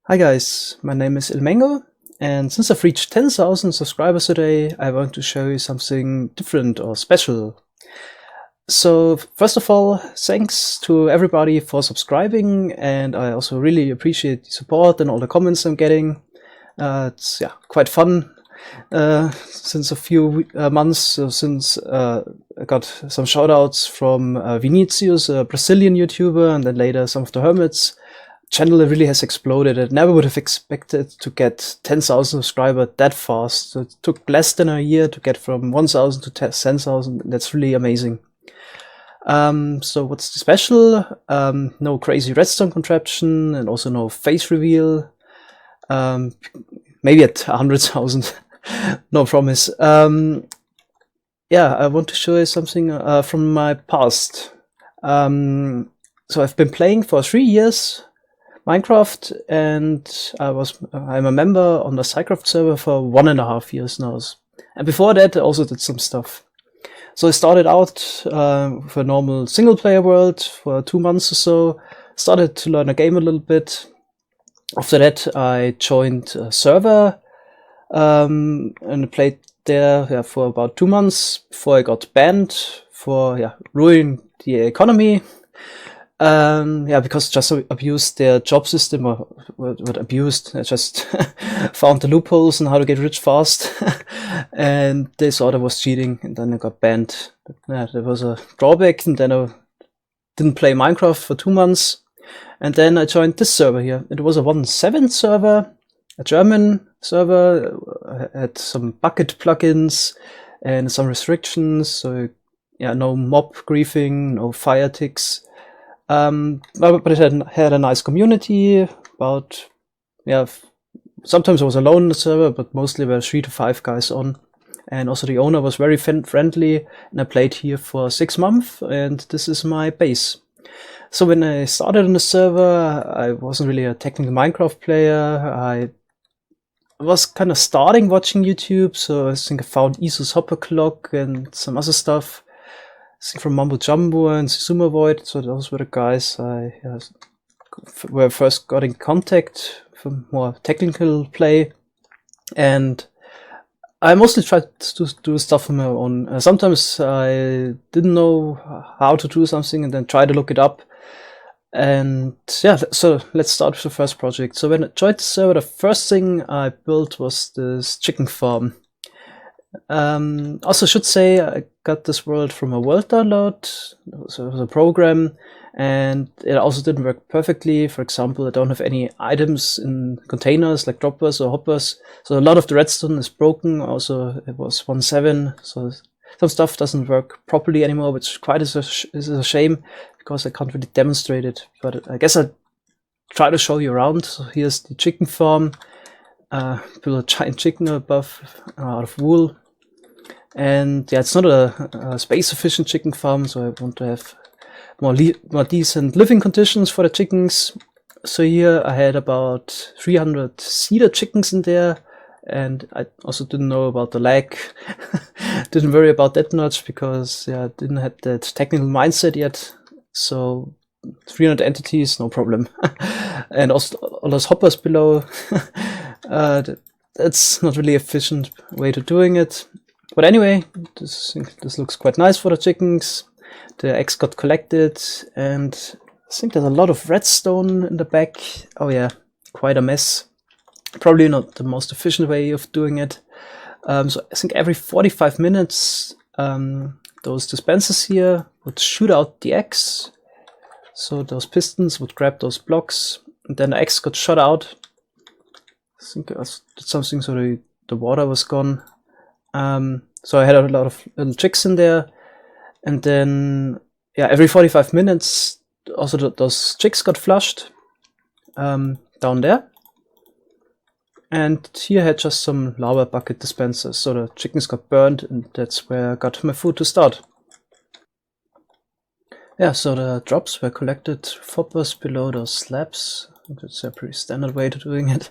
Hi guys, my name is Ilmengo, and since I've reached 10,000 subscribers today, I want to show you something different or special. So first of all, thanks to everybody for subscribing, and I also really appreciate the support and all the comments I'm getting. It's quite fun since a few months, since I got some shoutouts from Vinicius, a Brazilian YouTuber, and then later some of the hermits. Channel really has exploded. I never would have expected to get 10,000 subscribers that fast. So it took less than a year to get from 1,000 to 10,000. That's really amazing. So what's special? No crazy redstone contraption and also no face reveal. Maybe at 100,000. No promise. Yeah, I want to show you something from my past. So I've been playing for 3 years Minecraft, and I'm a member on the SciCraft server for 1.5 years now. And before that, I also did some stuff. So I started out with a normal single player world for 2 months or so. Started to learn a game a little bit. After that, I joined a server and played there for about 2 months before I got banned for ruining the economy. Because just abused their job system, or what abused, I just found the loopholes on how to get rich fast, and they thought I was cheating, and then I got banned. Yeah, there was a drawback, and then I didn't play Minecraft for 2 months, and then I joined this server here. It was a 1.7 server, a German server. I had some bukkit plugins and some restrictions, so yeah, no mob griefing, no fire ticks. But it had a nice community. Sometimes I was alone in the server, but mostly there were 3 to 5 guys on. And also the owner was very friendly, and I played here for 6 months, and this is my base. So when I started on the server, I wasn't really a technical Minecraft player. I was kind of starting watching YouTube, so I think I found Isus Hopper Clock and some other stuff. From Mumbo Jumbo and Susumu Void, so those were the guys where I first got in contact for more technical play, and I mostly tried to do stuff on my own. Sometimes I didn't know how to do something and then try to look it up, and yeah, so let's start with the first project. So when I joined the server, the first thing I built was this chicken farm. Also should say I got this world from a world download, so it was a program, and it also didn't work perfectly. For example, I don't have any items in containers like droppers or hoppers, so a lot of the redstone is broken. Also, it was 1.7, so some stuff doesn't work properly anymore, which quite is a shame because I can't really demonstrate it. But I guess I'll try to show you around. So here's the chicken farm. Build a giant chicken above out of wool. And yeah, it's not a space efficient chicken farm, so I want to have more decent living conditions for the chickens. So here I had about 300 cedar chickens in there, and I also didn't know about the lag. Didn't worry about that much because I didn't have that technical mindset yet. So 300 entities, no problem. And also all those hoppers below. That's not really efficient way to doing it. But anyway, this looks quite nice for the chickens. The eggs got collected, and I think there's a lot of redstone in the back. Oh yeah, quite a mess. Probably not the most efficient way of doing it. So I think every 45 minutes, those dispensers here would shoot out the eggs. So those pistons would grab those blocks, and then the eggs got shot out. I think I did something so the water was gone. So I had a lot of little chicks in there, and then every 45 minutes also those chicks got flushed down there, and here I had just some lava bucket dispensers, so the chickens got burned, and that's where I got my food to start. Yeah, so the drops were collected hoppers below those slabs. That's a pretty standard way to doing it.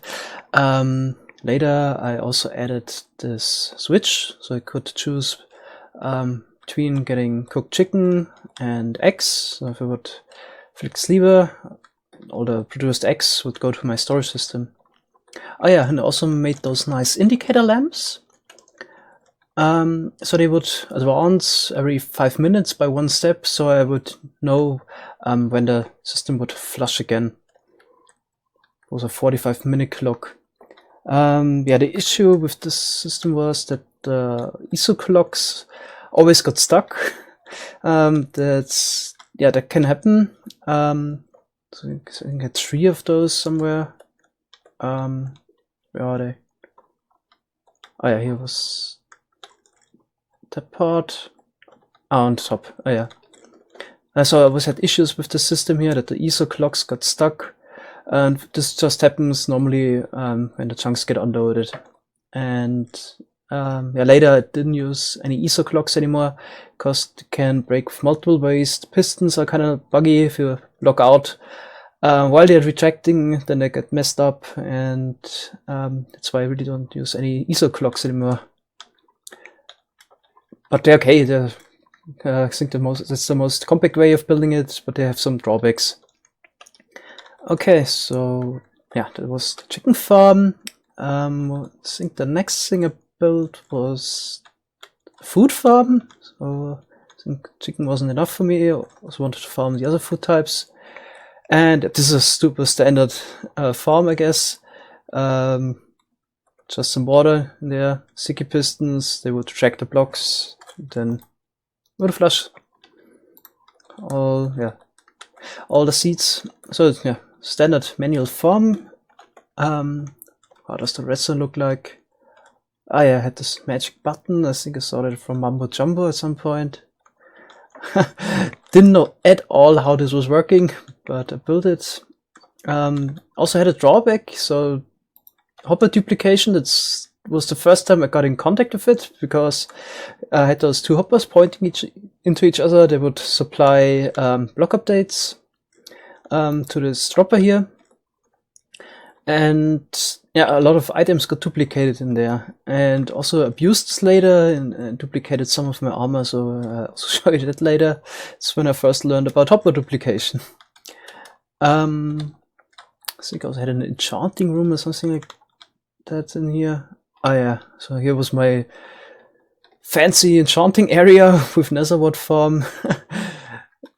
Later, I also added this switch, so I could choose between getting cooked chicken and eggs. So if I would flick this lever, all the produced eggs would go to my storage system. Oh yeah, and I also made those nice indicator lamps. So they would advance every 5 minutes by 1 step, so I would know when the system would flush again. It was a 45-minute clock. Yeah, the issue with this system was that the ISO clocks always got stuck. That can happen. So I can get 3 of those somewhere. Where are they? Oh yeah, here was that part. Oh, on top. Oh yeah. So I always had issues with the system here, that the ISO clocks got stuck. And this just happens normally when the chunks get unloaded. And yeah, later I didn't use any ISO clocks anymore because they can break with multiple ways. The pistons are kind of buggy if you log out. While they're retracting, then they get messed up, and that's why I really don't use any ISO clocks anymore. But they're okay. I think that's the most compact way of building it, but they have some drawbacks. Okay, so yeah, that was the chicken farm. I think the next thing I built was a food farm. So I think chicken wasn't enough for me. I also wanted to farm the other food types. And this is a super standard farm, I guess. Just some water in there, sticky pistons, they would track the blocks, then would flush all the seeds. So yeah, standard manual farm. How does the redstone look like? Ah yeah, I had this magic button. I think I saw that from Mambo Jumbo at some point. Didn't know at all how this was working, but I built it. Also had a drawback, so hopper duplication. That was the first time I got in contact with it, because I had those 2 hoppers pointing into each other. They would supply block updates to this dropper here, and yeah, a lot of items got duplicated in there, and also abused later and duplicated some of my armor. So I'll also show you that later. It's when I first learned about hopper duplication. I think I also had an enchanting room or something like that in here. Oh yeah, so here was my fancy enchanting area with Netherwood farm.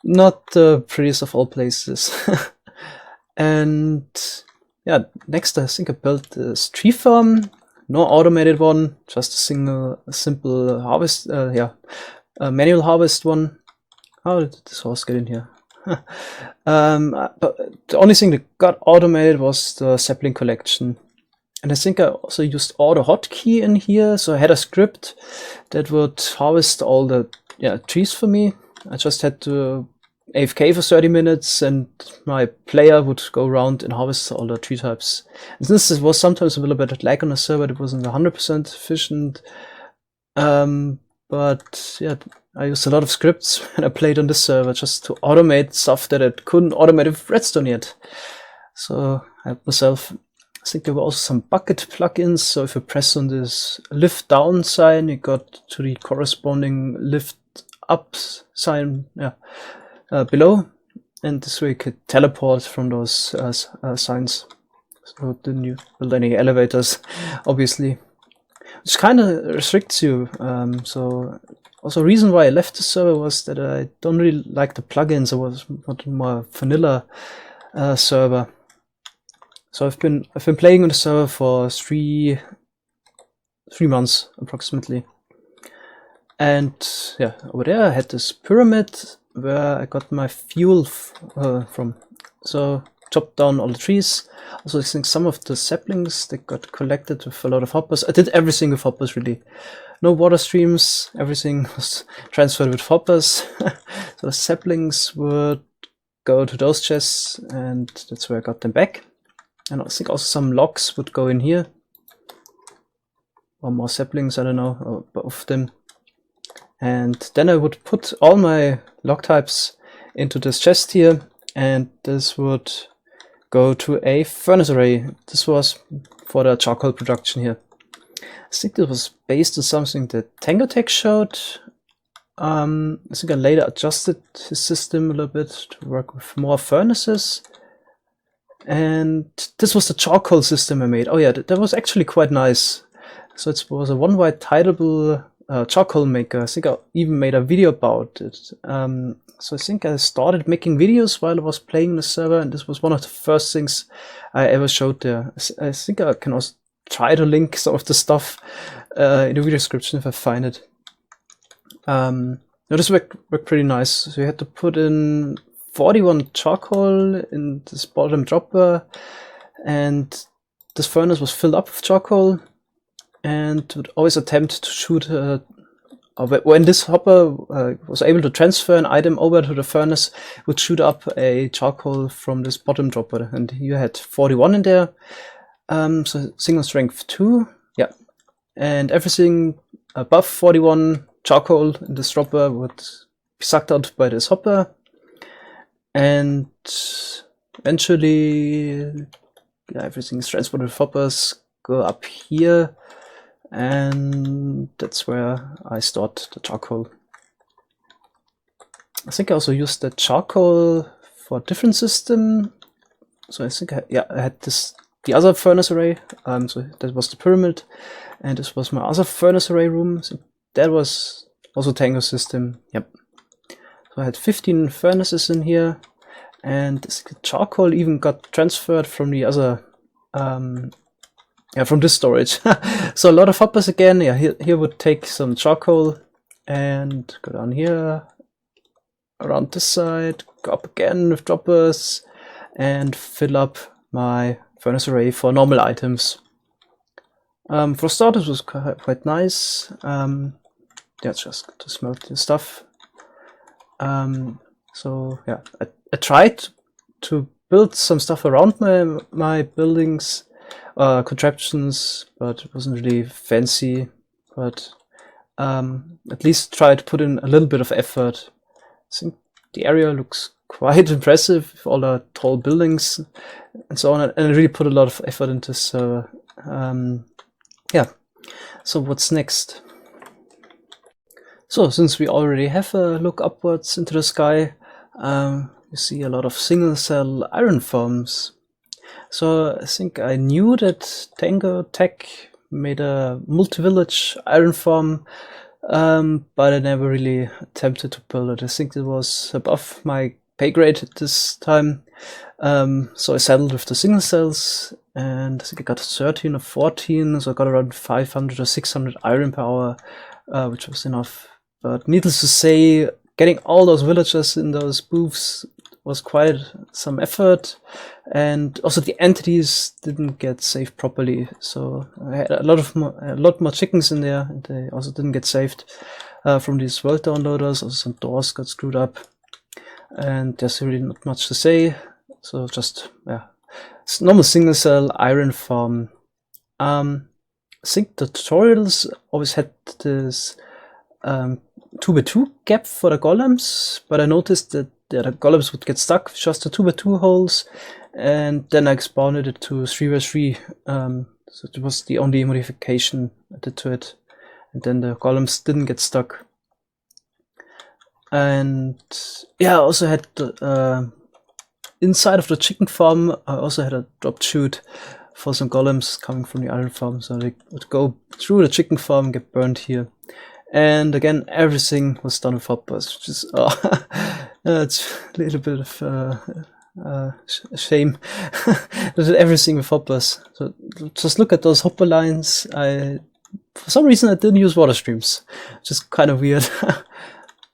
Not the prettiest of all places. And yeah, next I think I built this tree farm. No automated one, just a simple harvest, manual harvest one. How did this horse get in here? But the only thing that got automated was the sapling collection. And I think I also used auto hotkey in here, so I had a script that would harvest all the trees for me. I just had to AFK for 30 minutes, and my player would go around and harvest all the tree types. And since this was sometimes a little bit of lag on the server, it wasn't 100% efficient. But yeah, I used a lot of scripts when I played on this server just to automate stuff that I couldn't automate with Redstone yet. So I helped myself. I think there were also some bukkit plugins, so if you press on this lift down sign, you got to the corresponding lift up sign below, and this way you could teleport from those signs. So didn't you build any elevators, obviously, which kind of restricts you. So also a reason why I left the server was that I don't really like the plugins. I was wanted more vanilla server. So I've been playing on the server for 3 months approximately, and yeah, over there I had this pyramid where I got my fuel from. So chopped down all the trees. Also, I think some of the saplings that got collected with a lot of hoppers. I did everything with hoppers really. No water streams. Everything was transferred with hoppers. So the saplings would go to those chests, and that's where I got them back. And I think also some logs would go in here. Or more saplings, I don't know, or both of them. And then I would put all my log types into this chest here, and this would go to a furnace array. This was for the charcoal production here. I think this was based on something that Tangotech showed. I think I later adjusted his system a little bit to work with more furnaces. And this was the charcoal system I made. Oh yeah, that was actually quite nice. So it was a one-white tileable charcoal maker. I think I even made a video about it. So I think I started making videos while I was playing the server, and this was one of the first things I ever showed there. I think I can also try to link some of the stuff in the video description if I find it. Now this worked pretty nice. So you had to put in 41 charcoal in this bottom dropper, and this furnace was filled up with charcoal, and would always attempt to shoot when this hopper was able to transfer an item over to the furnace, it would shoot up a charcoal from this bottom dropper, and you had 41 in there. So single strength 2, yeah, and everything above 41 charcoal in this dropper would be sucked out by this hopper, and eventually everything is transported with hoppers, go up here, and that's where I stored the charcoal. I think I also used the charcoal for a different system. So I think I had the other furnace array. So that was the pyramid, and this was my other furnace array room. So that was also Tango system. Yep. So I had 15 furnaces in here, and this charcoal even got transferred from the other from this storage. So a lot of hoppers again. Yeah, here would take some charcoal and go down here, around this side, go up again with droppers, and fill up my furnace array for normal items. For starters, was quite nice. Yeah, just to smelt the stuff. So yeah, I tried to build some stuff around my buildings. Contraptions, but it wasn't really fancy, but at least try to put in a little bit of effort. I think the area looks quite impressive with all the tall buildings and so on, and I really put a lot of effort into this. Yeah, so what's next? So since we already have a look upwards into the sky, you see a lot of single cell iron farms. So I think I knew that Tango Tech made a multi-village iron farm, but I never really attempted to build it. I think it was above my pay grade at this time. So I settled with the single cells, and I think I got 13 or 14, so I got around 500 or 600 iron per hour, which was enough. But needless to say, getting all those villagers in those booths was quite some effort, and also the entities didn't get saved properly. So I had a lot more chickens in there, and they also didn't get saved from these world downloaders. Also some doors got screwed up, and there's really not much to say. So just it's normal single cell iron farm. I think the tutorials always had this 2x2 gap for the golems, but I noticed that the golems would get stuck with just the 2x2 holes, and then I expanded it to 3x3. So it was the only modification I did to it, and then the golems didn't get stuck. And yeah, I also had inside of the chicken farm, I also had a drop chute for some golems coming from the iron farm, so they would go through the chicken farm and get burned here. And again, everything was done with hoppers, which is it's a little bit of shame. Everything with hoppers. So just look at those hopper lines. For some reason I didn't use water streams, which is kind of weird.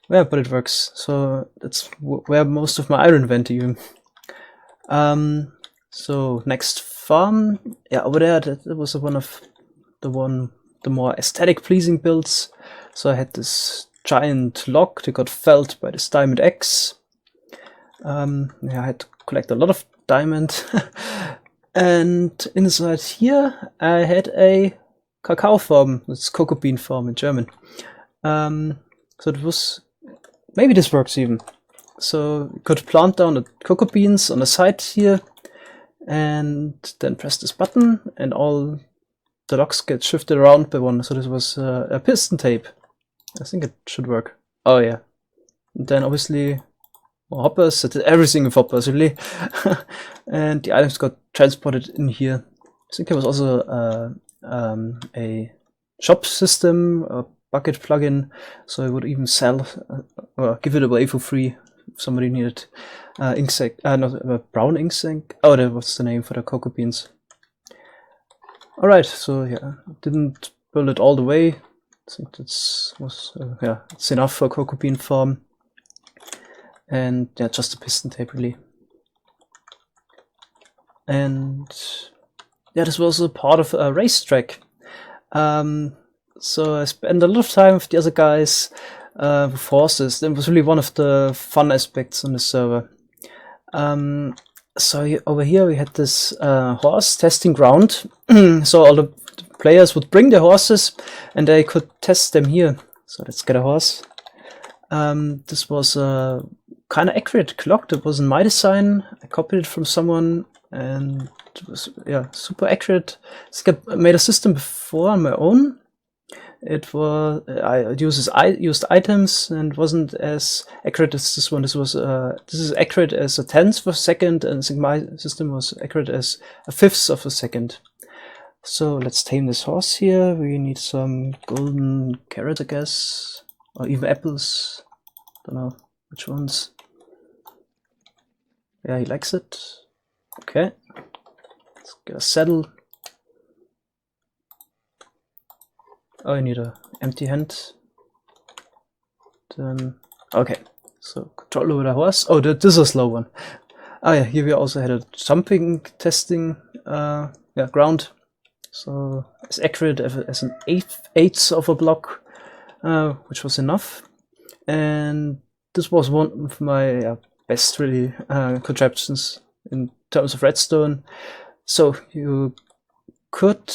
Yeah, but it works. So that's where most of my iron went even. So next farm, yeah, over there that was one of the more aesthetic pleasing builds. So I had this giant log that got felled by this diamond axe. Yeah, I had to collect a lot of diamond. And inside here I had a cacao farm. It's cocoa bean farm in German. So it was, maybe this works even. So you could plant down the cocoa beans on the side here, and then press this button, and all the logs get shifted around by one. So this was a piston tape. I think it should work. Oh yeah. And then obviously more hoppers. I did everything with hoppers, really. And the items got transported in here. I think there was also a shop system, a bukkit plugin, so I would even sell or give it away for free if somebody needed ink sac, not brown ink sac. Oh, that was the name for the cocoa beans. Alright, so yeah, didn't build it all the way. I think that's yeah, it's enough for a cocoa bean farm. And yeah, just a piston tape really. And yeah, this was a part of a racetrack. So I spent a lot of time with the other guys with horses. That was really one of the fun aspects on the server. So over here we had this horse testing ground. So all the players would bring their horses and they could test them here. So let's get a horse. This was a kind of accurate clock. That wasn't my design. I copied it from someone and it was, yeah, super accurate. I made a system before on my own. It was I used items and wasn't as accurate as this one. This is accurate as a tenth of a second, and I think my system was accurate as a fifth of a second. So let's tame this horse here. We need some golden carrot, I guess, or even apples. Don't know which ones. Yeah, he likes it. Okay, let's get a saddle. Oh, I need an empty hand. Then, okay, so control over the horse. Oh, this is a slow one. Oh yeah, here we also had a jumping testing ground. So as accurate as an eighth of a block, which was enough. And this was one of my best really contraptions in terms of redstone. So you could,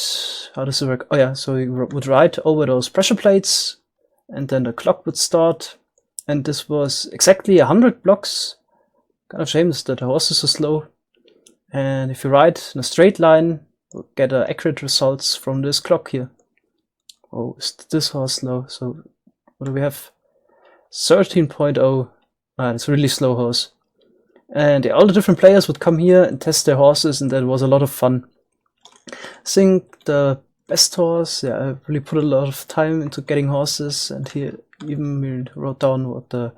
how does it work? Oh yeah, so you would ride over those pressure plates and then the clock would start, and this was exactly 100 blocks. Kind of shame that the horses are slow, and if you ride in a straight line you'll get accurate results from this clock here. Oh, is this horse slow? So what do we have? 13.0. It's a really slow horse, and all the different players would come here and test their horses, and that was a lot of fun. I think the best horse, yeah, I really put a lot of time into getting horses, and here even we wrote down what the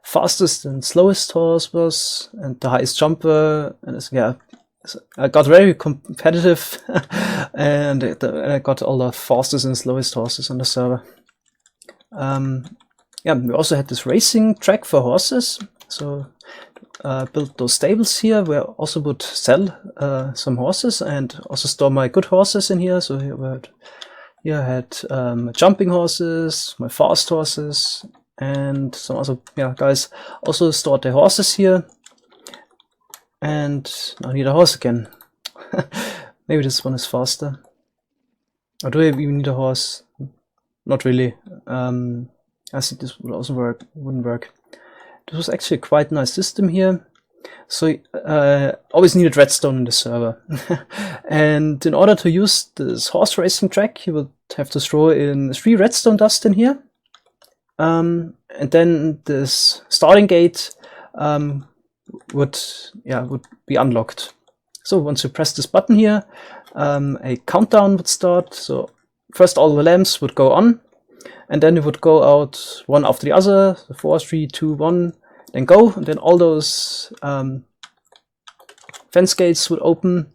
fastest and slowest horse was, and the highest jumper, and yeah, I got very competitive, and I got all the fastest and slowest horses on the server. Yeah, we also had this racing track for horses, so built those stables here where I also would sell some horses and also store my good horses in here. So here I had jumping horses, my fast horses, and some other guys also stored their horses here. And I need a horse again. Maybe this one is faster. Or do I even need a horse? Not really. I think this would also wouldn't work. This was actually a quite nice system here. So always needed redstone in the server. And in order to use this horse racing track, you would have to throw in 3 redstone dust in here. And then this starting gate would be unlocked. So once you press this button here, a countdown would start. So first all the lamps would go on, and then it would go out one after the other. So 4, 3, 2, 1, then go, and then all those fence gates would open,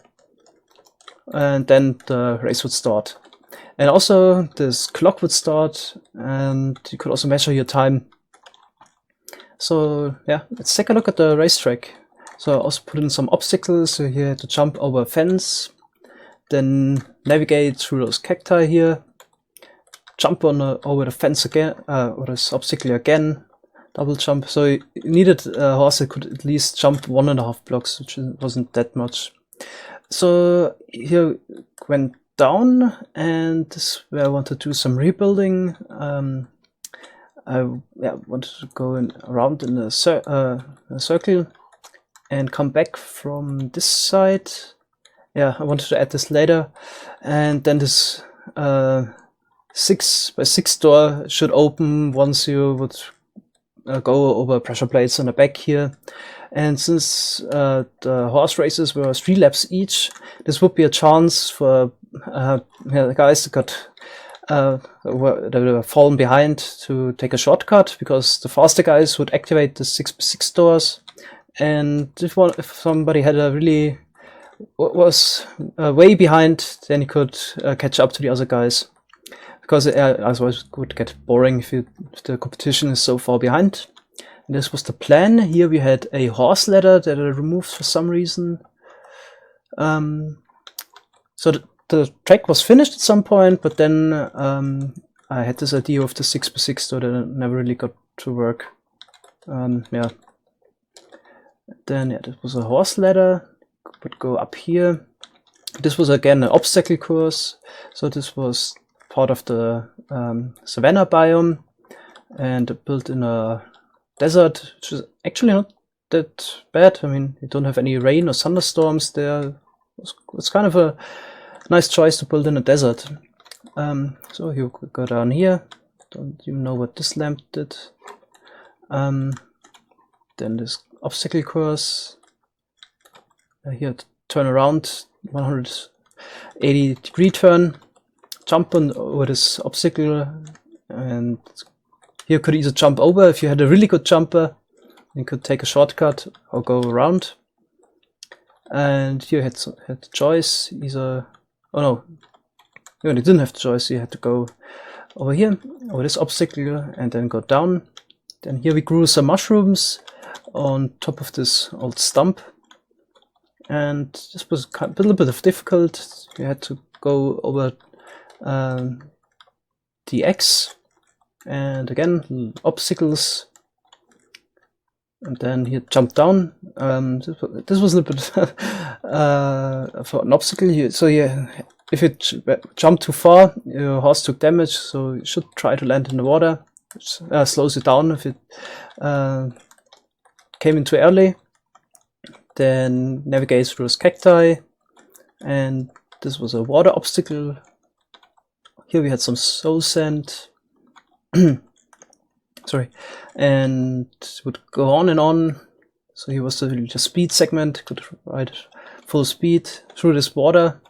and then the race would start. And also this clock would start, and you could also measure your time. So yeah, let's take a look at the racetrack. So I also put in some obstacles. So here I had to jump over a fence, then navigate through those cacti here, jump on over the fence again, or this obstacle again, double jump. So you needed a horse that could at least jump 1.5 blocks, which wasn't that much. So here went down, and this is where I want to do some rebuilding. I wanted to go around in a circle and come back from this side. Yeah, I wanted to add this later, and then this 6x6 door should open once you would go over pressure plates on the back here. And since the horse races were 3 laps each, this would be a chance for the guys that got that were fallen behind to take a shortcut, because the faster guys would activate the 6x6 doors. And if somebody had a really was way behind, then he could catch up to the other guys, because otherwise it would get boring if the competition is so far behind. And this was the plan. Here we had a horse ladder that I removed for some reason. So the track was finished at some point, but then I had this idea of the 6x6 door that never really got to work. Yeah. Then this was a horse ladder. Would go up here. This was again an obstacle course. So this was part of the savanna biome, and built in a desert, which is actually not that bad. I mean, you don't have any rain or thunderstorms there. It's kind of a nice choice to build in a desert. So you could go down here. Don't even know what this lamp did. Then this obstacle course. Here, turn around, 180-degree turn, jump on over this obstacle, and here could either jump over if you had a really good jumper. You could take a shortcut or go around. And here you had the choice either. Oh no, you didn't have the choice. You had to go over here, over this obstacle, and then go down. Then here we grew some mushrooms on top of this old stump. And this was a little bit of difficult. You had to go over the X, and again obstacles, and then here jump down. This was a little bit for an obstacle here. So yeah, if you jump too far, your horse took damage. So you should try to land in the water, which slows you down if it came in too early. Then navigate through this cacti, and this was a water obstacle. Here we had some soul sand. Sorry, and would go on and on. So here was the speed segment. Could ride full speed through this water.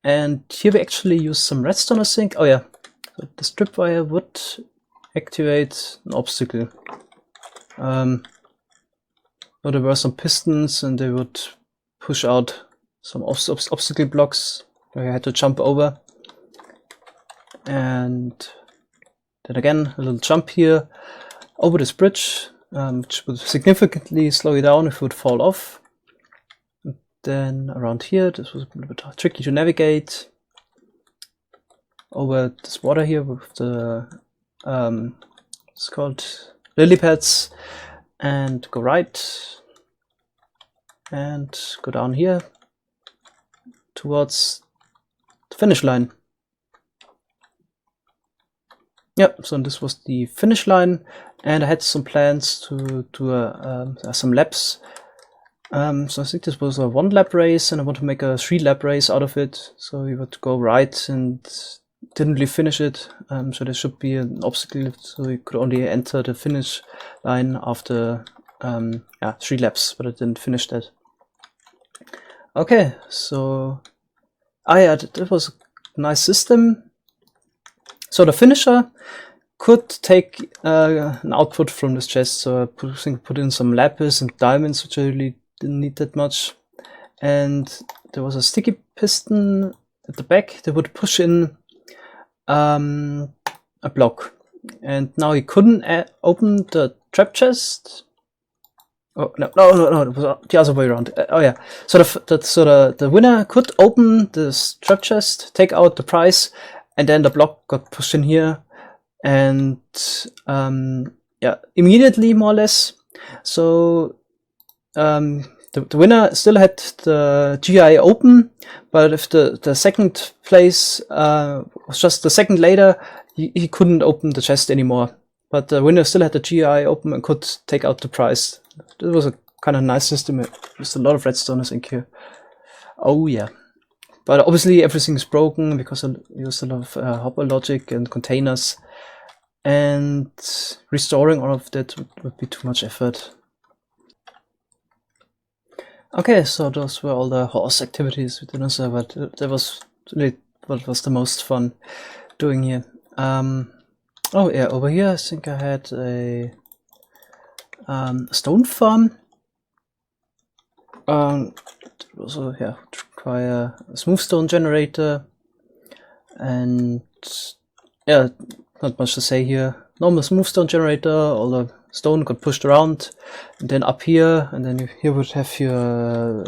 And here we actually used some redstone, I think. Oh yeah, so the strip wire would activate an obstacle. So there were some pistons, and they would push out some obstacle blocks where you had to jump over. And then again, a little jump here over this bridge, which would significantly slow you down if you would fall off. And then around here, this was a little bit tricky to navigate. Over this water here with the, it's called lily pads. And go right, and go down here towards the finish line. Yep, so this was the finish line, and I had some plans to do some laps. So I think this was a 1-lap race, and I want to make a 3-lap race out of it. So we would go right and didn't really finish it, so there should be an obstacle, so you could only enter the finish line after 3 laps, but I didn't finish that. Okay, so yeah, that was a nice system. So the finisher could take an output from this chest, so I put in some lapis and diamonds, which I really didn't need that much. And there was a sticky piston at the back that would push in a block, and now he couldn't open the trap chest. Oh no, it was the other way around. Oh yeah, so the winner could open this trap chest, take out the prize, and then the block got pushed in here, and yeah, immediately, more or less. So the winner still had the GI open, but if the second place was just the second later, he couldn't open the chest anymore. But the winner still had the GI open and could take out the prize. It was a kind of nice system. There's a lot of redstone, I think, here. Oh yeah. But obviously everything is broken because I used a lot of hopper logic and containers. and restoring all of that would be too much effort. Okay, so those were all the horse activities within the server. That was really what was the most fun doing here. Oh yeah, over here I think I had a stone farm. Also, yeah, require a smooth stone generator, and yeah, not much to say here. Normal smooth stone generator, all the stone got pushed around, and then up here, and then here would have your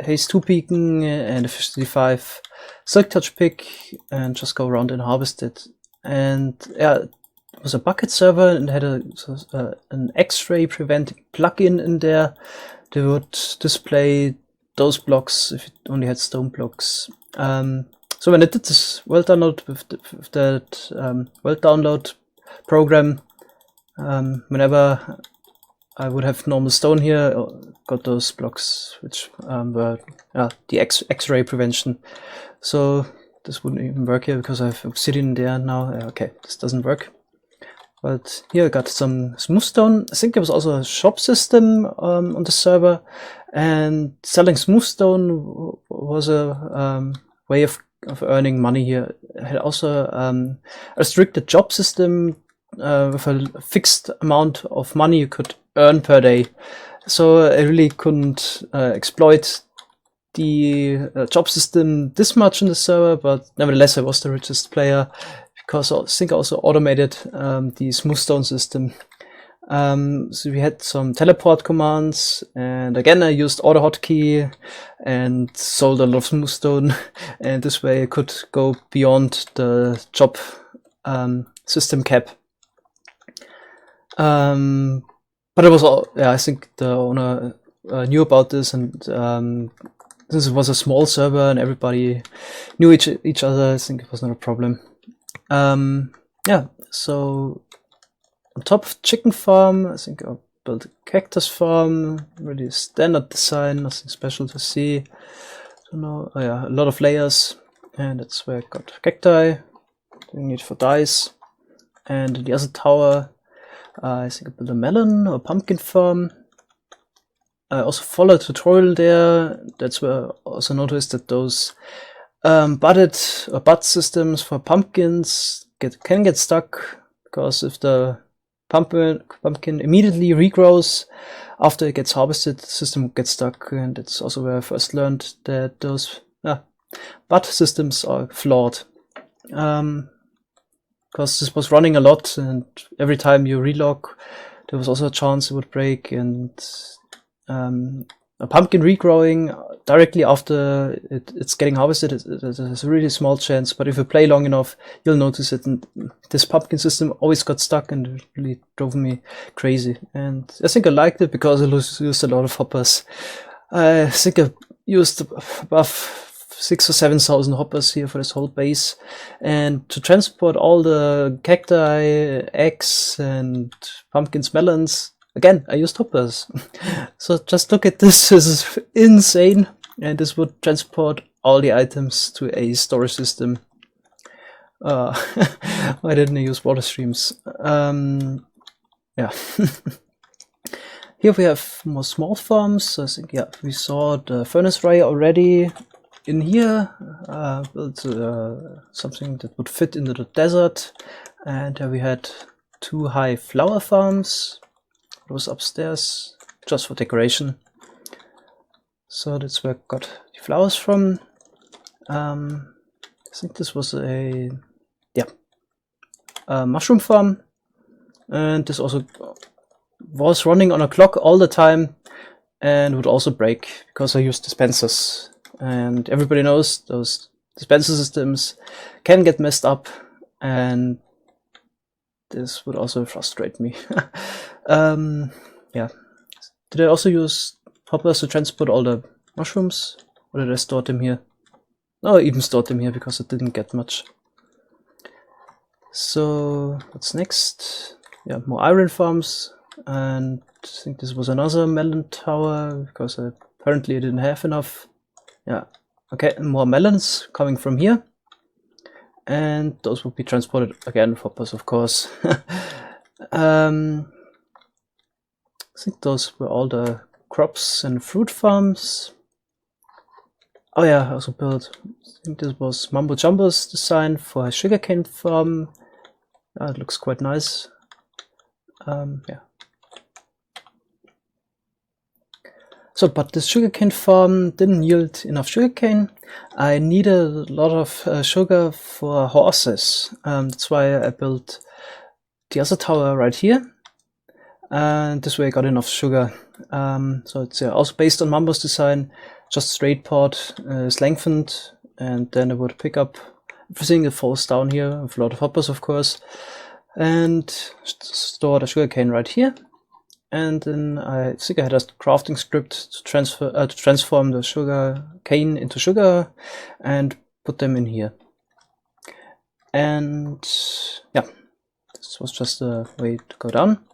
haze 2 beacon and a 55 silk touch pick, and just go around and harvest it. And yeah, it was a bukkit server and had an X-ray preventing plugin in there. They would display those blocks if it only had stone blocks. So when I did this world download with that world download program, whenever I would have normal stone here, got those blocks which were the X-ray prevention. So this wouldn't even work here because I have obsidian there now. Okay, this doesn't work. But here I got some smooth stone. I think there was also a shop system on the server, and selling smooth stone was a way of earning money here. I had also a restricted job system with a fixed amount of money you could earn per day. So I really couldn't exploit the job system this much in the server, but nevertheless I was the richest player, because I think I also automated the smooth stone system. So we had some teleport commands, and again I used auto hotkey and sold a lot of smooth stone, and this way I could go beyond the job system cap. But it was all, yeah, I think the owner knew about this, and since it was a small server and everybody knew each other, I think it was not a problem. Yeah, so on top of chicken farm, I think I built a cactus farm, really standard design, nothing special to see. So now, oh yeah, a lot of layers, and that's where I got cacti, we need for dyes. And the other tower, I think I built a melon or pumpkin farm. I also followed a tutorial there. That's where I also noticed that those bud systems for pumpkins can get stuck, because if the pumpkin immediately regrows after it gets harvested, the system gets stuck. And it's also where I first learned that those bud systems are flawed, because this was running a lot, and every time you relog there was also a chance it would break. And a pumpkin regrowing directly after it's getting harvested, there's a really small chance, but if you play long enough you'll notice it, and this pumpkin system always got stuck, and it really drove me crazy. And I think I liked it because I used a lot of hoppers. I think I used above 6,000 or 7,000 hoppers here for this whole base, and to transport all the cacti, eggs and pumpkins, melons, again, I used hoppers. So just look at this, this is insane. And this would transport all the items to a storage system. Why didn't I use water streams? Yeah. Here we have more small farms. I think, yeah, we saw the furnace ray already. In here, built something that would fit into the desert. And we had 2 high flower farms. It was upstairs, just for decoration. So that's where I got the flowers from. I think this was a mushroom farm, and this also was running on a clock all the time, and would also break because I used dispensers. And everybody knows those dispenser systems can get messed up, and this would also frustrate me. Yeah. Did I also use hoppers to transport all the mushrooms, or did I store them here? No, I even stored them here because I didn't get much. So what's next? Yeah, more iron farms, and I think this was another melon tower because apparently I didn't have enough. Yeah, okay, more melons coming from here. and those would be transported again with hoppers, of course. I think those were all the crops and fruit farms. Oh yeah, I also built, I think this was Mambo Jumbo's design for a sugarcane farm. It looks quite nice. Yeah. So, but this sugarcane farm didn't yield enough sugarcane. I needed a lot of sugar for horses. That's why I built the other tower right here. And this way I got enough sugar. So it's also based on Mambo's design. Just straight pot is lengthened, and then I would pick up everything that falls down here with a lot of hoppers, of course, and store the sugarcane right here. And then I think I had a crafting script to transform the sugar cane into sugar and put them in here. And yeah, this was just a way to go down.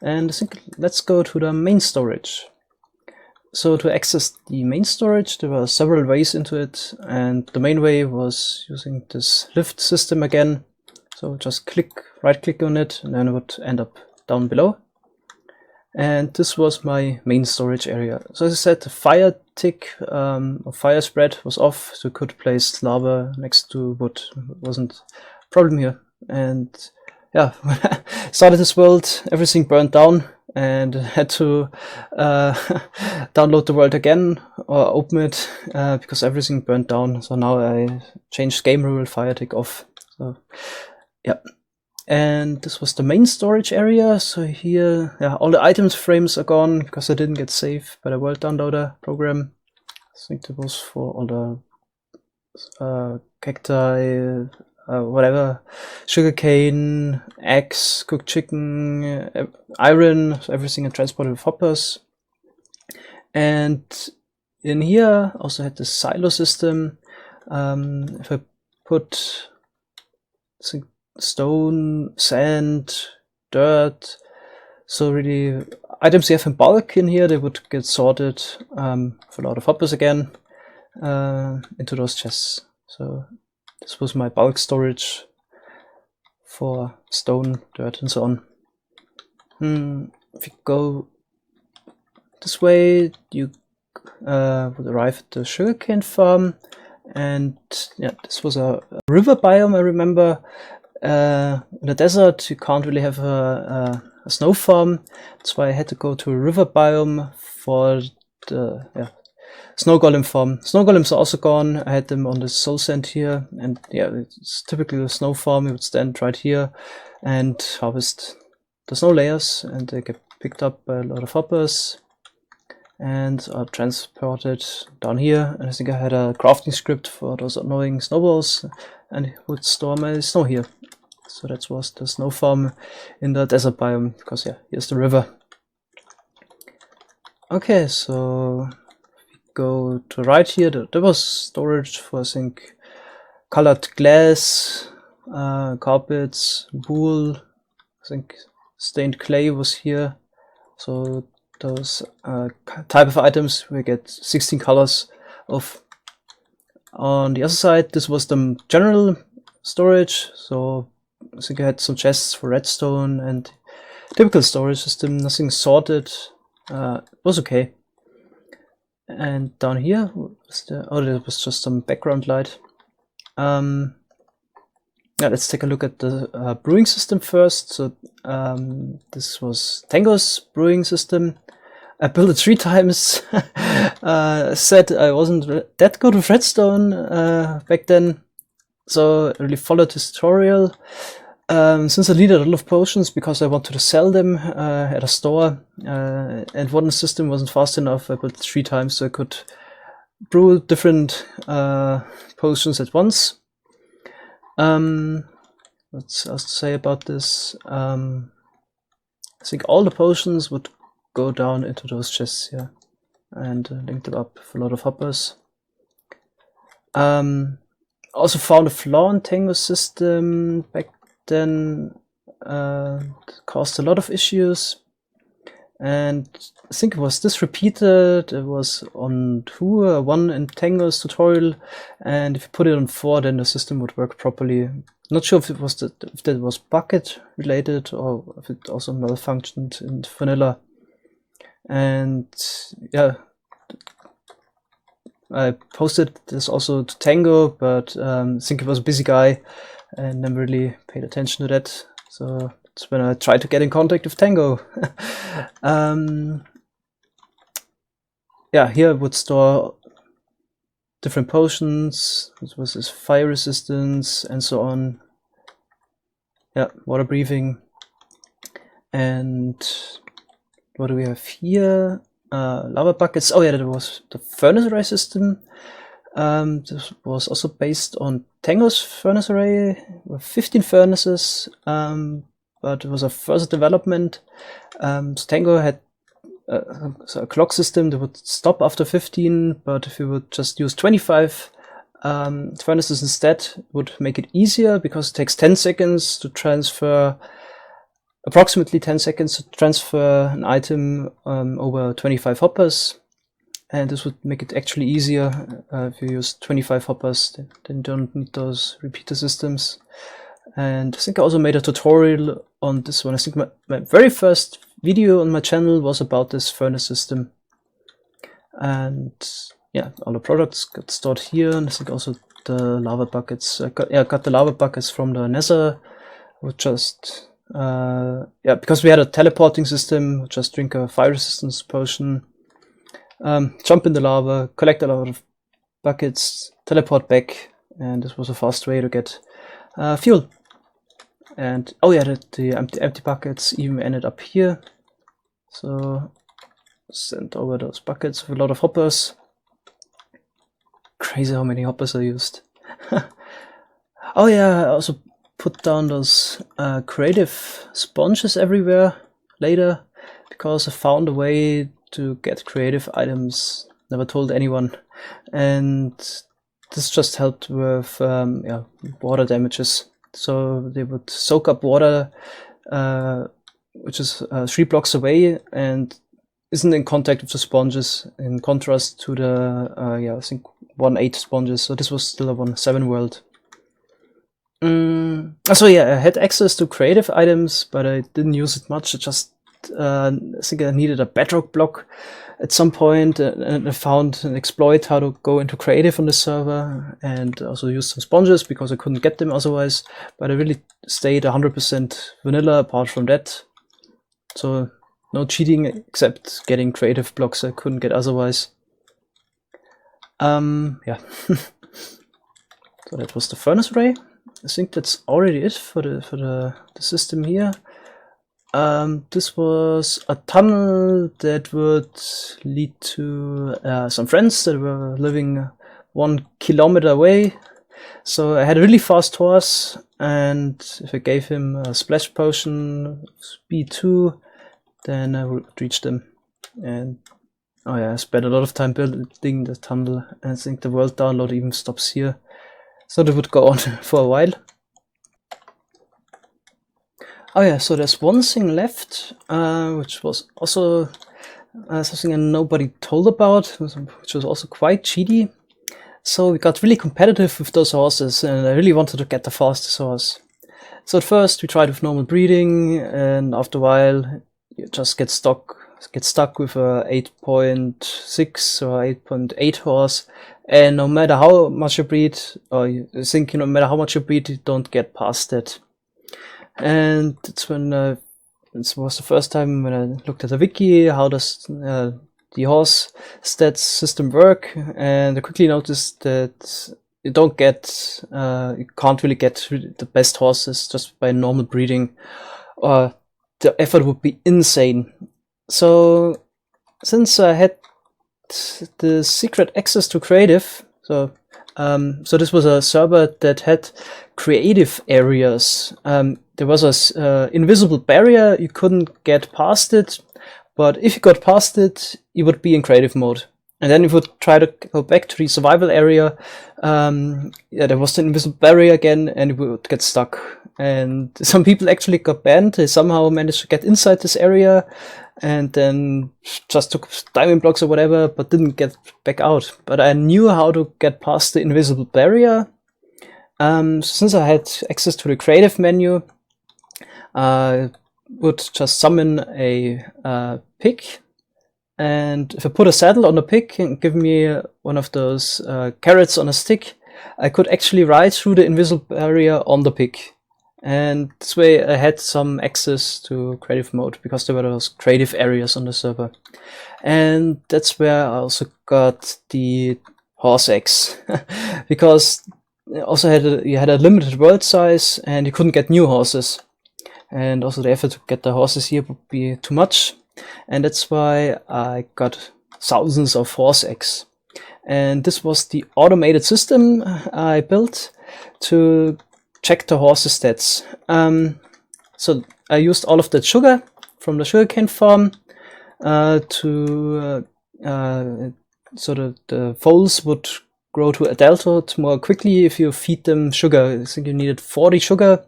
And I think let's go to the main storage. So to access the main storage, there were several ways into it, and the main way was using this lift system again. So just right click on it, and then it would end up down below. And this was my main storage area. So as I said, the fire tick or fire spread was off, so you could place lava next to what wasn't a problem here. And yeah, when I started this world, everything burned down, and I had to download the world again or open it because everything burned down. So now I changed game rule, fire tick off. So yeah. And this was the main storage area. So here, yeah, all the items frames are gone because I didn't get saved by the world downloader program. I think that was for all the cacti, whatever, sugarcane, eggs, cooked chicken, iron, so everything I transported with hoppers. And in here also had the silo system. If I put stone, sand, dirt, so really items you have in bulk in here, they would get sorted for a lot of hoppers again into those chests. So this was my bulk storage for stone, dirt, and so on. If you go this way, you would arrive at the sugarcane farm, and yeah, this was a river biome, I remember. In the desert, you can't really have a snow farm. That's why I had to go to a river biome for the snow golem farm. Snow golems are also gone. I had them on the soul sand here, and yeah, it's typically a snow farm. You would stand right here and harvest the snow layers, and they get picked up by a lot of hoppers and are transported down here. And I think I had a crafting script for those annoying snowballs, and would store my snow here. So that was the snow farm in the desert biome, because yeah, here's the river. Okay, so we go to right here. There was storage for, I think, colored glass, carpets, wool. I think stained clay was here. So those type of items we get 16 colors of. On the other side, this was the general storage. So I think I had some chests for redstone and typical storage system, nothing sorted. It was okay. And down here was there was just some background light. Yeah, let's take a look at the brewing system first. So this was Tango's brewing system. I built it 3 times. Said I wasn't that good with redstone back then, so I really followed this tutorial. Since I needed a lot of potions because I wanted to sell them at a store, and one system wasn't fast enough, I built it 3 times so I could brew different potions at once. What's else to say about this? I think all the potions would go down into those chests here and link them up for a lot of hoppers. Also found a flaw in Tango's system back then. Caused a lot of issues. and I think it was this repeated. It was on 2, 1 in Tango's tutorial, and if you put it on 4, then the system would work properly. Not sure if it was if that was bukkit related or if it also malfunctioned in vanilla. And yeah, I posted this also to Tango, but I think he was a busy guy and never really paid attention to that. So that's when I tried to get in contact with Tango. Yeah, here I would store different potions. This was his fire resistance and so on. Yeah, water breathing. And what do we have here? Lava buckets. Oh yeah, that was the furnace array system. This was also based on Tango's furnace array with 15 furnaces, but it was a further development. So Tango had a clock system that would stop after 15, but if you would just use 25 furnaces instead, it would make it easier because it takes 10 seconds to transfer. Approximately 10 seconds to transfer an item over 25 hoppers, and this would make it actually easier if you use 25 hoppers, then you don't need those repeater systems. And I think I also made a tutorial on this one. I think my very first video on my channel was about this furnace system. And yeah, all the products got stored here, and I think also the lava buckets. I got the lava buckets from the Nether. Would just yeah, because we had a teleporting system, just drink a fire resistance potion, jump in the lava, collect a lot of buckets, teleport back, and this was a fast way to get fuel. And oh yeah, the empty buckets even ended up here. So sent over those buckets with a lot of hoppers. Crazy how many hoppers I used. Oh yeah, I also put down those creative sponges everywhere later because I found a way to get creative items. Never told anyone, and this just helped with yeah, water damages. So they would soak up water, which is 3 blocks away and isn't in contact with the sponges, in contrast to the yeah, I think 1.8 sponges. So this was still a 1.7 world. So yeah, I had access to creative items, but I didn't use it much. I just I think I needed a bedrock block at some point, and I found an exploit how to go into creative on the server, and also used some sponges because I couldn't get them otherwise. But I really stayed 100% vanilla apart from that. So no cheating except getting creative blocks I couldn't get otherwise. Yeah. So that was the furnace array. I think that's already it for the system here. This was a tunnel that would lead to some friends that were living 1 kilometer away. So I had a really fast horse, and if I gave him a splash potion, speed 2, then I would reach them. And oh yeah, I spent a lot of time building the tunnel, and I think the world download even stops here. So that would go on for a while. Oh yeah, so there's one thing left, which was also something nobody told about, which was also quite cheaty. So we got really competitive with those horses, and I really wanted to get the fastest horse. So at first we tried with normal breeding, and after a while you just get stuck with a 8.6 or 8.8 horse, and no matter how much you breed, or you think no matter how much you breed, you don't get past it. And it's when this was the first time when I looked at the wiki, how does the horse stats system work, and I quickly noticed that you can't really get the best horses just by normal breeding, or the effort would be insane. So since I had the secret access to creative, so this was a server that had creative areas. There was a invisible barrier, you couldn't get past it, but if you got past it, you would be in creative mode. And then you would try to go back to the survival area. Yeah, there was the invisible barrier again, and you would get stuck. and some people actually got banned. They somehow managed to get inside this area and then just took diamond blocks or whatever, but didn't get back out. But I knew how to get past the invisible barrier. Since I had access to the creative menu, I would just summon a pig, and if I put a saddle on the pig and give me one of those carrots on a stick, I could actually ride through the invisible barrier on the pig. And this way I had some access to creative mode, because there were those creative areas on the server. And that's where I also got the horse eggs, because also you had a limited world size and you couldn't get new horses. And also the effort to get the horses here would be too much. And that's why I got thousands of horse eggs. And this was the automated system I built to check the horse's stats. So I used all of that sugar from the sugarcane farm so that the foals would grow to adulthood more quickly if you feed them sugar. I think you needed 40 sugar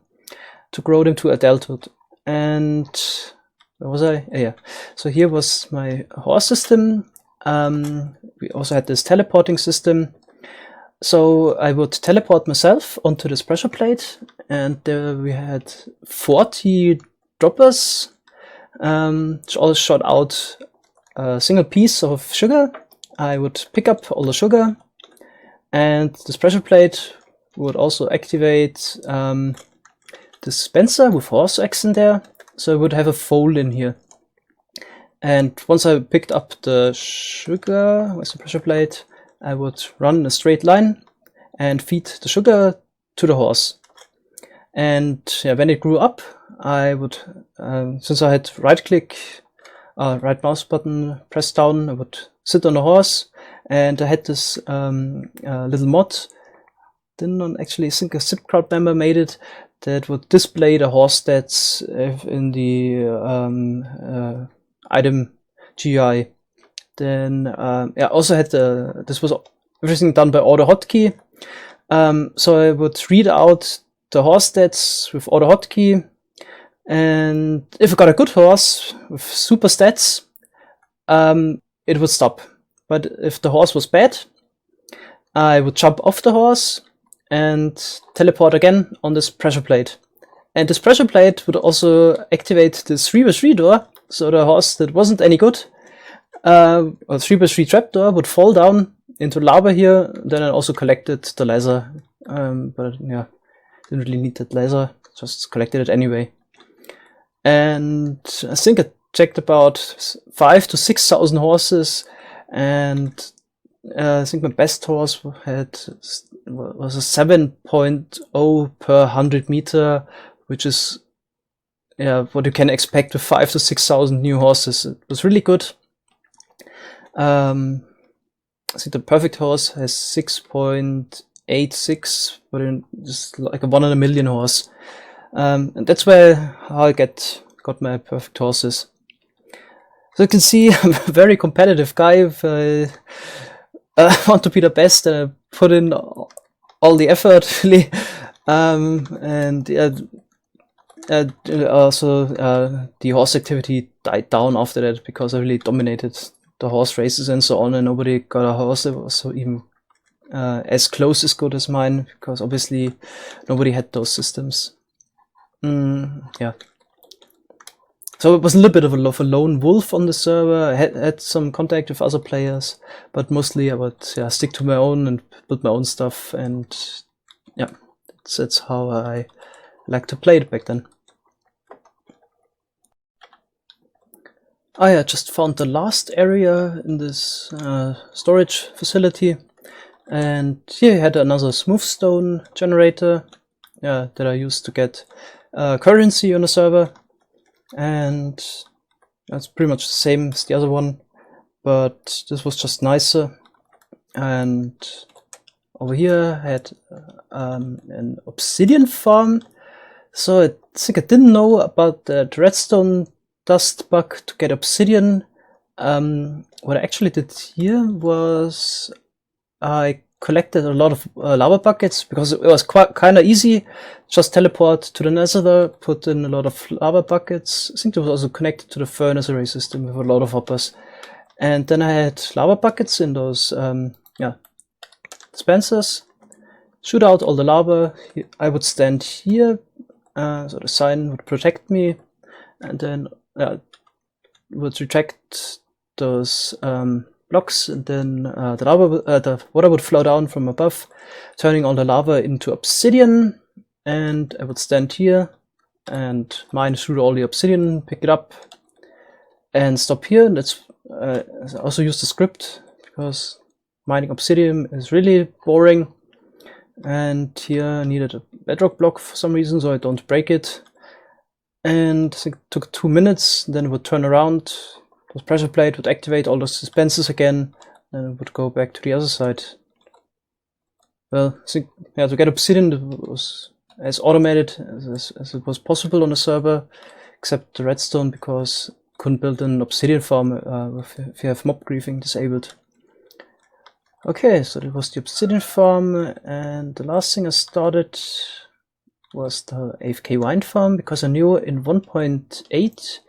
to grow them to adulthood. And where was I? Yeah. So here was my horse system. We also had this teleporting system. So I would teleport myself onto this pressure plate, and there we had 40 droppers, which all shot out a single piece of sugar. I would pick up all the sugar, and this pressure plate would also activate dispenser with horse eggs in there, so I would have a fold in here. And once I picked up the sugar with the pressure plate, I would run in a straight line and feed the sugar to the horse. And yeah, when it grew up, I would, since I had right mouse button pressed down, I would sit on the horse, and I had this little mod. Didn't actually think a SciCraft member made it, that would display the horse stats in the item GUI. Then I also had this was everything done by auto hotkey. So I would read out the horse stats with auto hotkey, and if I got a good horse with super stats, it would stop. But if the horse was bad, I would jump off the horse and teleport again on this pressure plate. And this pressure plate would also activate this 3x3 door, so the horse that wasn't any good, a 3x3 trapdoor, would fall down into lava here. Then I also collected the laser, but yeah, didn't really need that laser, just collected it anyway. And I think I checked about 5,000 to 6,000 horses, and I think my best horse was a 7.0 per 100 meter, which is what you can expect with 5,000 to 6,000 new horses. It was really good. I think the perfect horse has 6.86, but it's like a 1 in a million horse. And that's how I got my perfect horses. So you can see I'm a very competitive guy. If I want to be the best, and I put in all the effort, really. And also the horse activity died down after that, because I really dominated the horse races and so on, and nobody got a horse that was so even as close as good as mine, because obviously nobody had those systems. Yeah. So it was a little bit of a lone wolf on the server. I had some contact with other players, but mostly I would stick to my own and build my own stuff, and yeah, that's how I like to play it back then. I just found the last area in this storage facility, and here I had another smooth stone generator that I used to get currency on the server, and that's pretty much the same as the other one, but this was just nicer. And over here I had an obsidian farm. So I think I didn't know about the redstone dust bug to get obsidian. What I actually did here was I collected a lot of lava buckets because it was quite kind of easy. Just teleport to the nether, put in a lot of lava buckets. I think it was also connected to the furnace array system with a lot of hoppers. And then I had lava buckets in those dispensers. Shoot out all the lava. I would stand here, so the sign would protect me, and then would retract those blocks, and then the water would flow down from above, turning all the lava into obsidian. And I would stand here and mine through all the obsidian, pick it up, and stop here. And that's I also use the script because mining obsidian is really boring. And here I needed a bedrock block for some reason, so I don't break it. And I think it took 2 minutes. Then it would turn around. The pressure plate would activate all those dispensers again, and it would go back to the other side. Well, I think to get obsidian, it was as automated as it was possible on the server, except the redstone, because couldn't build an obsidian farm if you have mob griefing disabled. Okay, so that was the obsidian farm, and the last thing I started was the AFK wine farm, because I knew in 1.8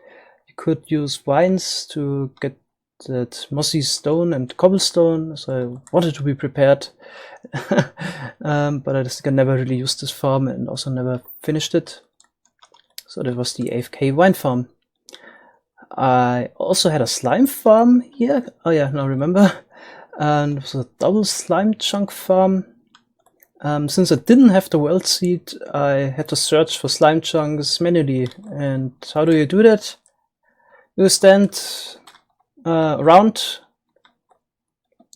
you could use vines to get that mossy stone and cobblestone, so I wanted to be prepared. But I just think I never really used this farm and also never finished it. So that was the AFK wine farm. I also had a slime farm here. Oh yeah, now I remember. And it was a double slime chunk farm. Since I didn't have the world seed, I had to search for slime chunks manually. And how do you do that? You stand around.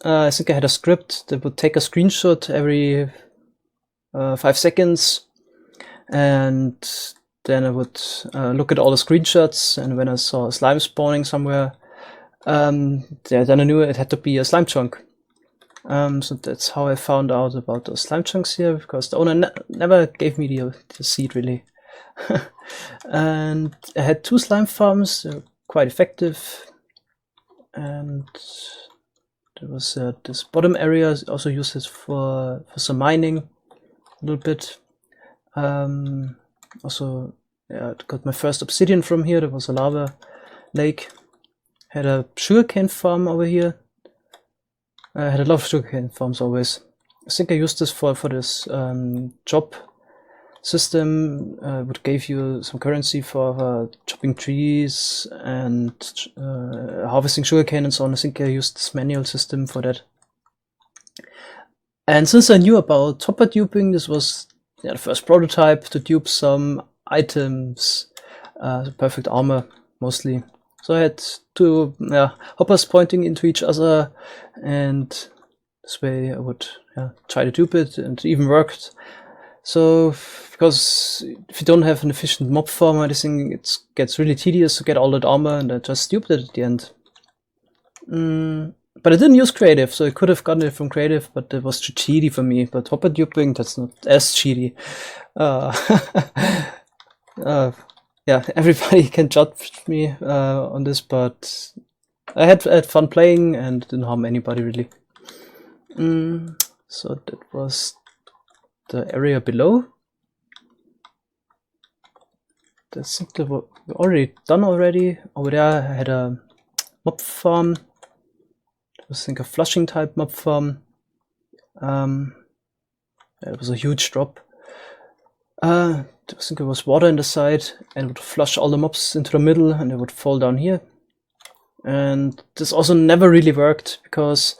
I think I had a script that would take a screenshot every 5 seconds, and then I would look at all the screenshots, and when I saw a slime spawning somewhere, then I knew it had to be a slime chunk. So that's how I found out about those slime chunks here, because the owner never gave me the seed really. And I had 2 slime farms, quite effective, and there was this bottom area. I also used it for some mining a little bit. Also, I got my first obsidian from here. There was a lava lake. Had a sugarcane farm over here. I had a lot of sugarcane farms always. I think I used this for this job system. Would give you some currency for chopping trees and harvesting sugarcane and so on. I think I used this manual system for that. And since I knew about hopper duping, this was the first prototype to dupe some items, perfect armor mostly. So I had 2 hoppers pointing into each other, and this way I would try to dupe it, and it even worked. So, because if you don't have an efficient mob farm or anything, it gets really tedious to get all that armor, and I just duped it at the end. But I didn't use creative, so I could have gotten it from creative, but it was too cheaty for me. But hopper duping, that's not as cheaty. Yeah, everybody can judge me on this, but I had fun playing and didn't harm anybody really. So that was the area below. That's something we're already done already. Over there I had a mob farm. It was, I think, a flushing type mob farm. It was a huge drop. I think there was water in the side, and it would flush all the mobs into the middle, and they would fall down here. And this also never really worked because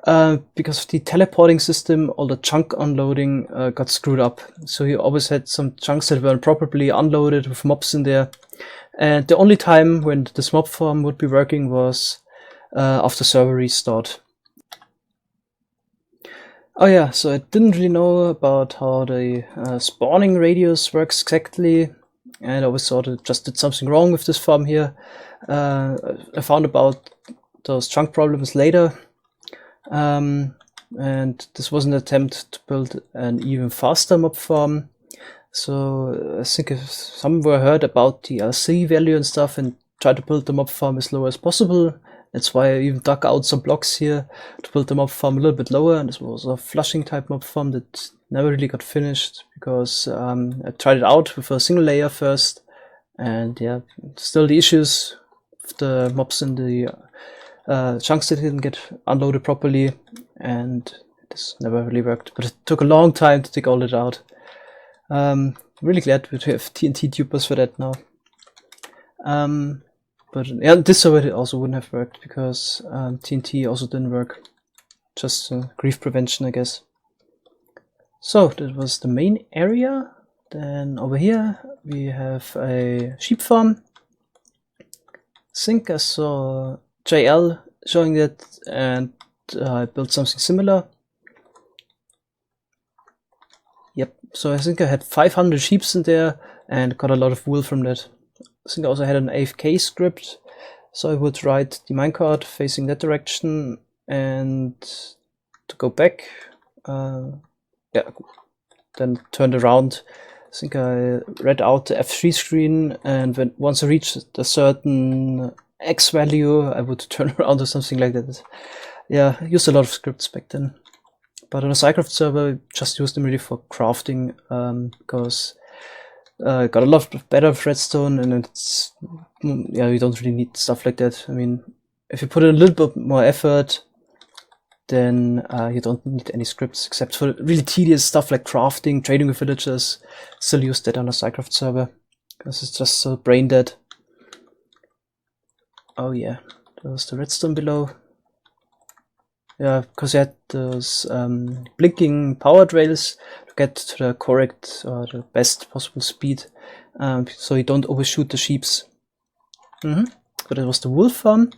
of the teleporting system. All the chunk unloading got screwed up. So you always had some chunks that weren't properly unloaded with mobs in there. And the only time when this mob farm would be working was after server restart. Oh yeah, so I didn't really know about how the spawning radius works exactly, and I always thought I just did something wrong with this farm here. I found about those chunk problems later, and this was an attempt to build an even faster mob farm. So I think if somewhere heard about the LC value and stuff and tried to build the mob farm as low as possible, That's why I even dug out some blocks here to build the mob farm a little bit lower, and this was a flushing type mob farm that never really got finished because I tried it out with a single layer first, and yeah, still the issues with the mobs in the chunks that didn't get unloaded properly, and this never really worked, but it took a long time to dig all it out. Really glad we have TNT tubers for that now. But yeah, this already also wouldn't have worked because TNT also didn't work. Just grief prevention, I guess. So that was the main area. Then over here we have a sheep farm. I think I saw JL showing that, and I built something similar. Yep, so I think I had 500 sheep in there and got a lot of wool from that. I think I also had an AFK script, so I would write the minecart facing that direction, and to go back, yeah, then turned around. I think I read out the F3 screen, and once I reached a certain X value, I would turn around or something like that. Yeah, I used a lot of scripts back then. But on a SciCraft server, I just used them really for crafting, because I got a lot better with redstone, and it's, yeah, you don't really need stuff like that. I mean, if you put in a little bit more effort, then you don't need any scripts except for really tedious stuff like crafting, trading with villagers. Still use that on a SciCraft server because it's just so brain dead. Oh yeah, there was the redstone below. Yeah, because you had those blinking power trails to get to the correct or the best possible speed, so you don't overshoot the sheeps. But it was the wool farm.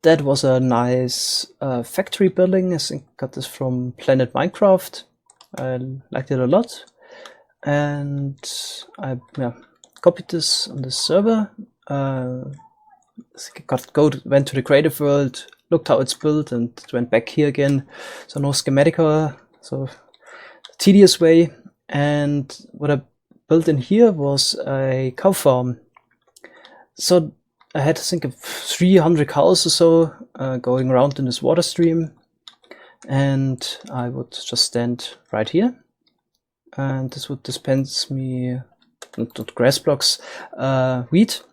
That was a nice factory building. I think I got this from Planet Minecraft. I liked it a lot, and I copied this on the server. I think I went to the creative world, looked how it's built, and went back here again. So no schematica, so tedious way. And what I built in here was a cow farm. So I had, I think, 300 cows or so going around in this water stream, and I would just stand right here, and this would dispense me, not grass blocks, wheat,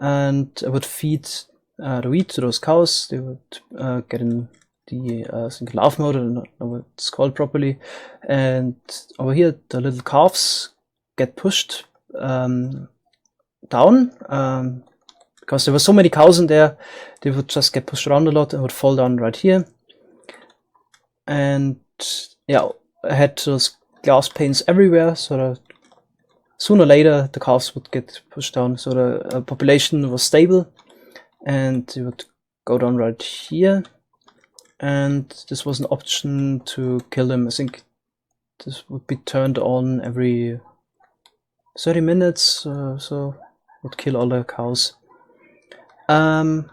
and I would feed the wheat to those cows. They would get in the larve mode, I don't know what it's called properly, and over here the little calves get pushed down, because there were so many cows in there, they would just get pushed around a lot and would fall down right here. And yeah, I had those glass panes everywhere, so that sooner or later the calves would get pushed down, so the population was stable, and they would go down right here. And this was an option to kill them. I think this would be turned on every 30 minutes, so would kill all the cows. But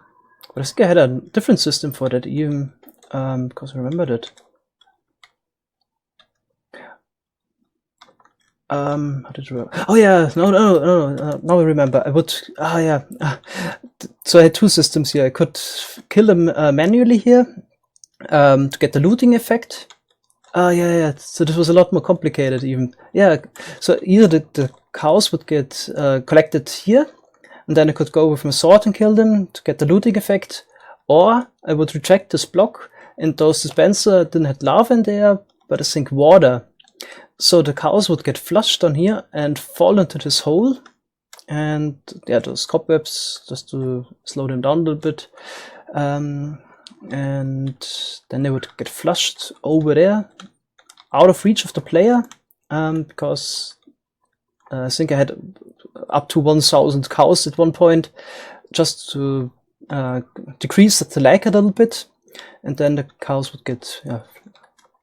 I think I had a different system for that even, because I remembered it. How did you remember? Oh yeah, no, now I remember. I would, so I had two systems here. I could kill them manually here, to get the looting effect. Yeah, so this was a lot more complicated even. Yeah, so either the cows would get collected here, and then I could go with my sword and kill them to get the looting effect, or I would reject this block, and those dispenser didn't have lava in there, but I think water. So the cows would get flushed on here and fall into this hole, and yeah, those cobwebs, just to slow them down a little bit, and then they would get flushed over there, out of reach of the player, because I think I had up to 1,000 cows at one point, just to decrease the lag a little bit, and then the cows would get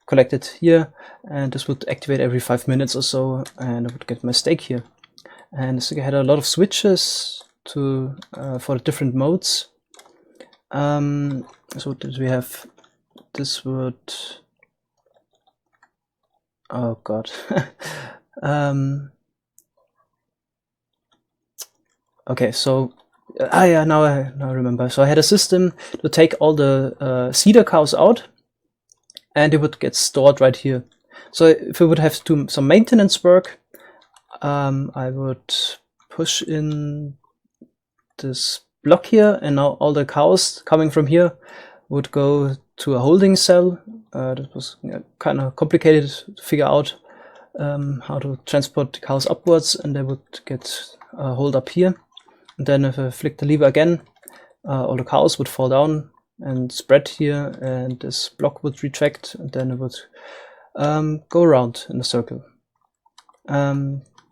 collected here, and this would activate every 5 minutes or so, and I would get my steak here. And I think I had a lot of switches to for the different modes. So did we have? This would. Oh god. Okay, so Yeah, now I remember. So I had a system to take all the cedar cows out, and they would get stored right here. So if we would have to do some maintenance work, I would push in this block here, and now all the cows coming from here would go to a holding cell. That was kind of complicated to figure out how to transport the cows upwards, and they would get hold up here. And then if I flick the lever again, all the cows would fall down and spread here, and this block would retract, and then it would go around in a circle.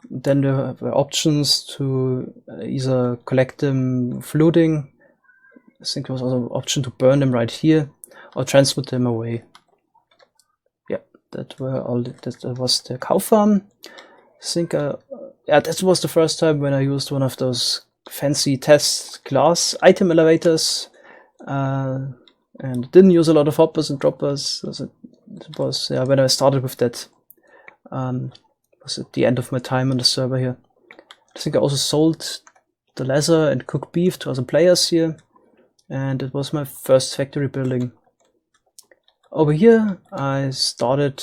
Then there were options to either collect them floating. I think there was also an option to burn them right here or transport them away. Yeah, that was the cow farm. I think yeah, that was the first time when I used one of those fancy test class item elevators, and didn't use a lot of hoppers and droppers. It was when I started with that. Was at the end of my time on the server here. I think I also sold the leather and cooked beef to other players here, and it was my first factory building. Over here I started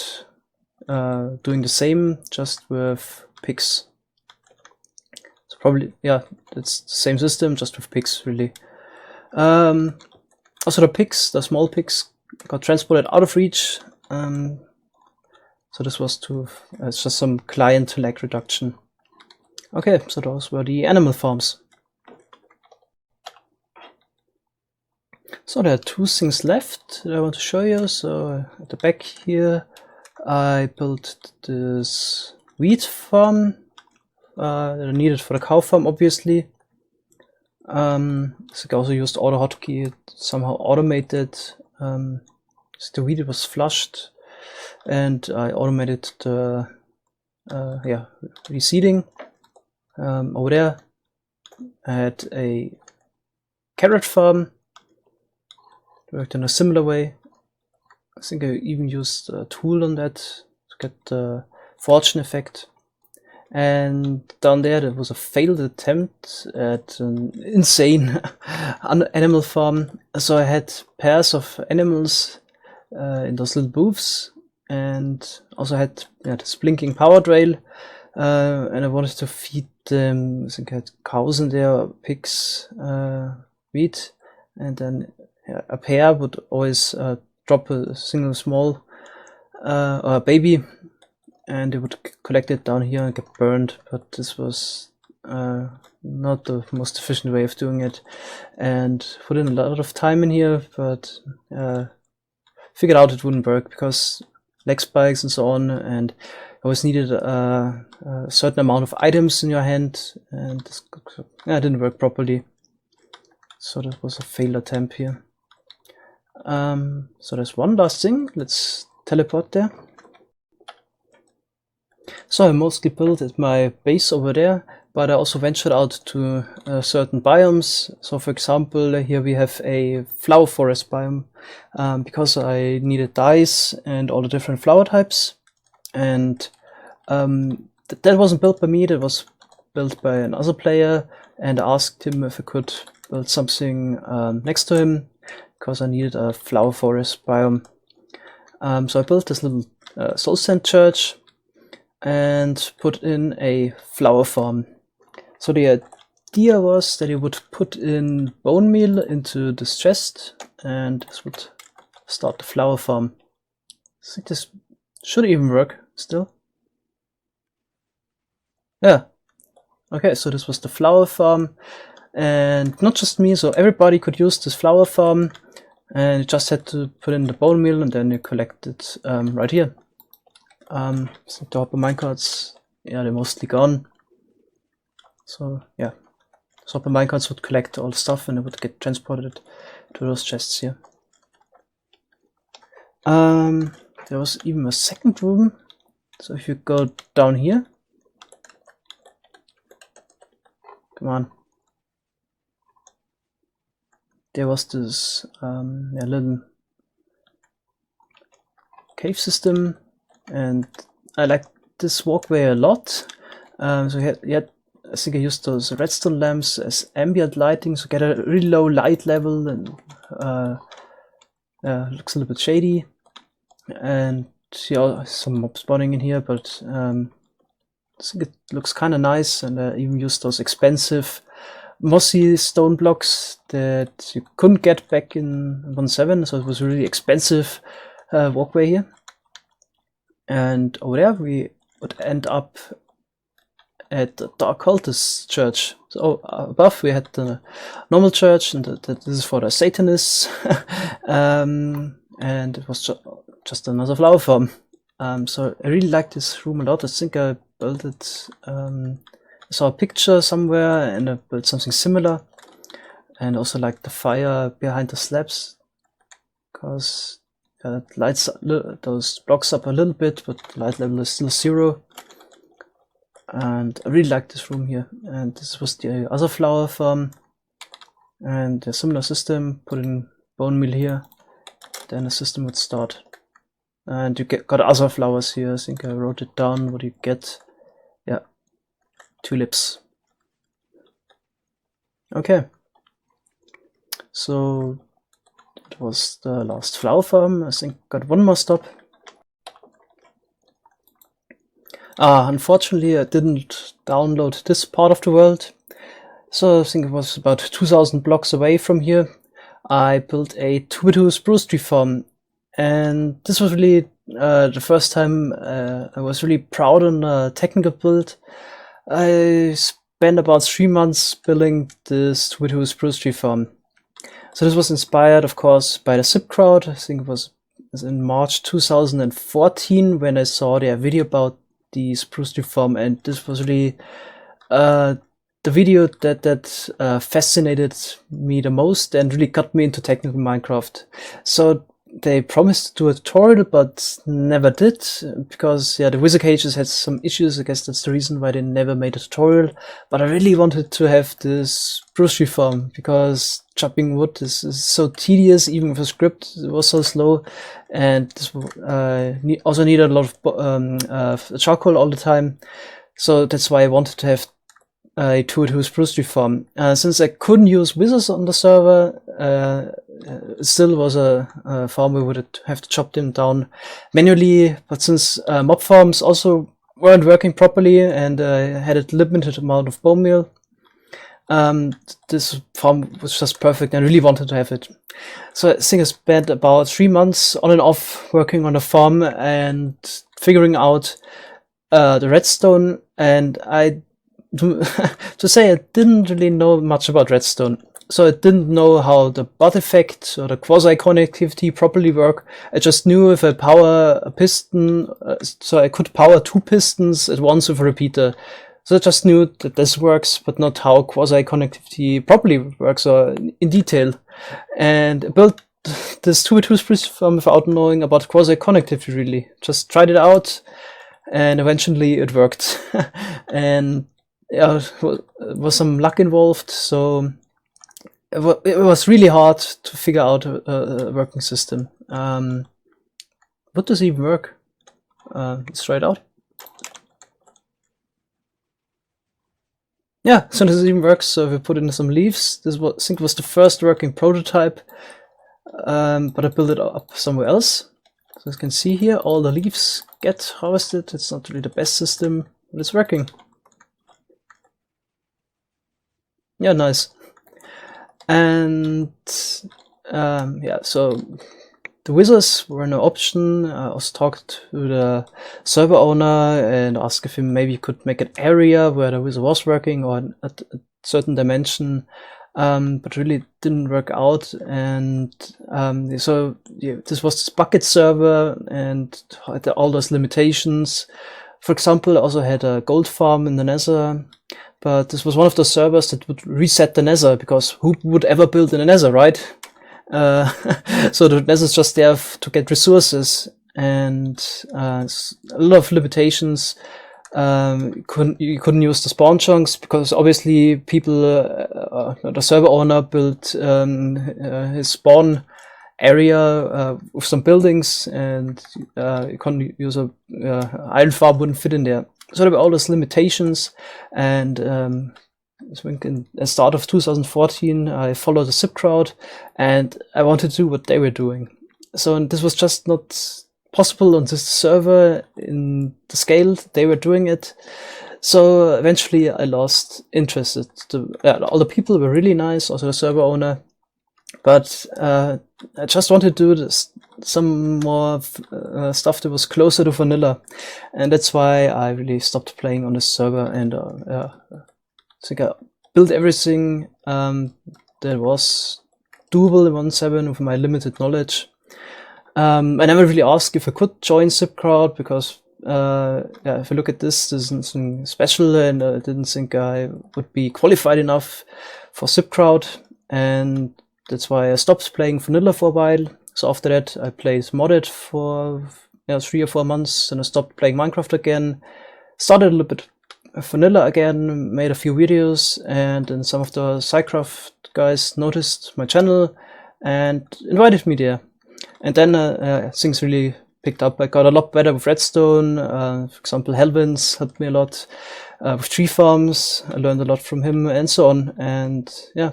doing the same, just with pigs. So probably, yeah, it's the same system, just with pigs, really. Also the pigs, the small pigs, got transported out of reach. So this was it's just some client lag reduction. Okay, so those were the animal farms. So there are two things left that I want to show you. So at the back here, I built this wheat farm that I needed for the cow farm, obviously. So I also used auto hotkey, somehow automated. So the wheat was flushed, and I automated the reseeding. Over there I had a carrot farm, worked in a similar way. I think I even used a tool on that to get the fortune effect. And down there was a failed attempt at an insane animal farm. So I had pairs of animals in those little booths, and also had this blinking power trail, and I wanted to feed them. I think I had cows in there, pigs, wheat, and then a pair would always drop a single small or a baby, and they would collect it down here and get burned. But this was not the most efficient way of doing it, and put in a lot of time in here, but figured out it wouldn't work because leg spikes and so on, and always needed a certain amount of items in your hand, and this didn't work properly. So that was a failed attempt here. So there's one last thing. Let's teleport there. So I mostly built at my base over there, but I also ventured out to certain biomes. So for example, here we have a flower forest biome, because I needed dyes and all the different flower types. And that wasn't built by me, that was built by another player, and I asked him if I could build something next to him, because I needed a flower forest biome. So I built this little soul sand church and put in a flower farm. So the idea was that you would put in bone meal into this chest, and this would start the flower farm. I think this should even work still. Yeah. Okay, so this was the flower farm, and not just me, so everybody could use this flower farm, and you just had to put in the bone meal, and then you collect it right here. So the hopper minecarts, they're mostly gone. So yeah, so hopper minecarts would collect all the stuff, and it would get transported to those chests here. There was even a second room. So if you go down here, come on, there was this little cave system, and I liked this walkway a lot. So you had I think I used those redstone lamps as ambient lighting, so get a really low light level, and looks a little bit shady. And yeah, some mob spawning in here, but I think it looks kind of nice. And I even used those expensive mossy stone blocks that you couldn't get back in 1.7, so it was a really expensive walkway here. And over there we would end up at the Dark Cultist Church. So above we had the normal church, and this is for the Satanists, and it was just another flower farm. So I really like this room a lot. I think I built it, I saw a picture somewhere and I built something similar, and also like the fire behind the slabs, because it lights those blocks up a little bit, but light level is still 0. And I really like this room here. And this was the other flower farm, and a similar system. Put in bone meal here, then the system would start. And you got other flowers here. I think I wrote it down what you get. Yeah, tulips. Okay, so that was the last flower farm. I think got one more stop. Unfortunately, I didn't download this part of the world, so I think it was about 2,000 blocks away from here. I built a 2x2 spruce tree farm, and this was really the first time I was really proud on a technical build. I spent about 3 months building this 2x2 spruce tree farm. So this was inspired, of course, by the SIP crowd. I think it was in March 2014 when I saw their video about the spruce tree farm, and this was really the video that fascinated me the most and really got me into technical Minecraft. So they promised to do a tutorial but never did, because yeah, the wizard cages had some issues. I guess that's the reason why they never made a tutorial. But I really wanted to have this spruce tree farm, because chopping wood is so tedious. Even with a script, it was so slow, and this also needed a lot of charcoal all the time. So that's why I wanted to have a 2x2 spruce tree farm. Since I couldn't use wizards on the server, it still was a farm we would have to chop them down manually. But since mob farms also weren't working properly and I had a limited amount of bone meal, this farm was just perfect, and I really wanted to have it. So I think I spent about 3 months on and off working on the farm and figuring out the redstone. And to say, I didn't really know much about redstone. So I didn't know how the butt effect or the quasi-connectivity properly work. I just knew if I power a piston, so I could power 2 pistons at once with a repeater. So I just knew that this works, but not how quasi-connectivity properly works or in detail. And I built this 2x2 spruce farm without knowing about quasi-connectivity really. Just tried it out, and eventually it worked. And yeah, there was some luck involved, so it was really hard to figure out a working system. What does even work? Let's try it out. Yeah, so this even works. So we put in some leaves. This was, I think, was the first working prototype, but I built it up somewhere else. So as you can see here, all the leaves get harvested. It's not really the best system, but it's working. Yeah, nice. And yeah, so the wizards were no option. I also talked to the server owner and asked if he maybe could make an area where the wizard was working, or at a certain dimension, but really didn't work out. And so yeah, this was this bukkit server and had all those limitations. For example, I also had a gold farm in the Nether, but this was one of the servers that would reset the Nether, because who would ever build in the Nether, right? So the Nether is just there to get resources, and a lot of limitations. You couldn't use the spawn chunks, because obviously people, the server owner built his spawn area with some buildings, and you couldn't use a iron farm, wouldn't fit in there. So there were all those limitations, and so in the start of 2014, I followed the SIP crowd, and I wanted to do what they were doing. So this was just not possible on this server in the scale they were doing it. So eventually I lost interest. All the people were really nice, also the server owner, but I just wanted to do some more stuff that was closer to vanilla, and that's why I really stopped playing on this server. And I think I built everything that was doable in 1.7 with my limited knowledge. I never really asked if I could join SIP crowd, because if I look at this, there's nothing special, and I didn't think I would be qualified enough for SIP crowd, and that's why I stopped playing vanilla for a while. So after that, I played modded for 3 or 4 months, and I stopped playing Minecraft again. Started a little bit vanilla again, made a few videos, and then some of the SciCraft guys noticed my channel and invited me there. And then things really picked up. I got a lot better with redstone. For example, Helvins helped me a lot with tree farms. I learned a lot from him, and so on. And yeah,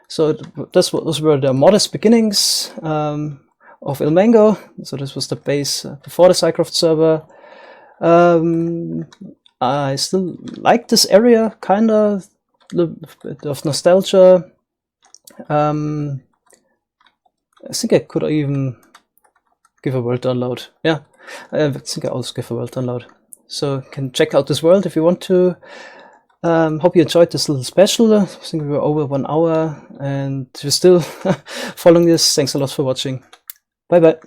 so those were the modest beginnings of Ilmango. So this was the base before the SciCraft server. I still like this area, kind of, a little bit of nostalgia. I think I could even give a world download. Yeah, I think I also give a world download. So you can check out this world if you want to. Hope you enjoyed this little special. I think we were over 1 hour, and if you're still following this, thanks a lot for watching. Bye bye.